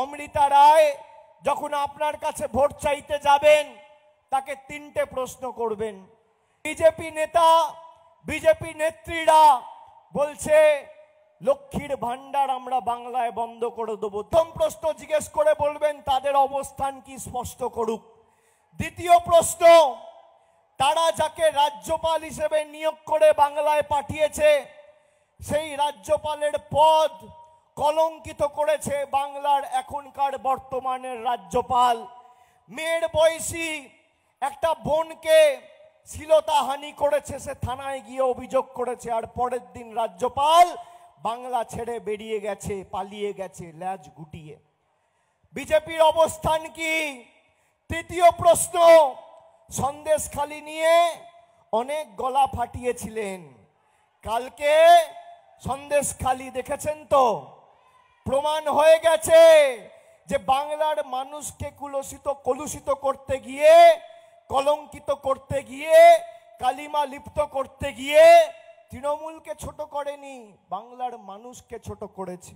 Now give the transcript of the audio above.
অমৃতা রায় যখন আপনার কাছে ভোট চাইতে যাবেন তাকে তিনটে প্রশ্ন করবেন। বিজেপি নেতা বিজেপি নেত্রীরা বলছে লক্ষ্মীর ভান্ডার আমরা বাংলায় বন্ধ করে দেবো। প্রথম প্রশ্ন জিজ্ঞেস করে বলবেন তাদের অবস্থান কি স্পষ্ট করুক। দ্বিতীয় প্রশ্ন, তারা যাকে রাজ্যপাল হিসেবে নিয়োগ করে বাংলায় পাঠিয়েছে সেই রাজ্যপালের পদ কলঙ্কিত করেছে বাংলার এখনকার বর্তমানের রাজ্যপাল। মেয়ের বয়সী একটা বোনকে শ্লীলতাহানি করেছে, সে থানায় গিয়ে অভিযোগ করেছে, আর পরের দিন রাজ্যপাল বাংলা ছেড়ে বেরিয়ে গেছে, পালিয়ে গেছে ল্যাজ গুটিয়ে। বিজেপির অবস্থান কি? তৃতীয় প্রশ্ন, সন্দেশখালি নিয়ে অনেক গলা ফাটিয়েছিলেন, কালকে সন্দেশখালি দেখেছেন তো, প্রমাণ হয়ে গেছে যে বাংলার মানুষকে কলুষিত করতে গিয়ে, কলঙ্কিত করতে গিয়ে, কালিমা লিপ্ত করতে গিয়ে তৃণমূলকে ছোট করেনি, বাংলার মানুষকে ছোট করেছে।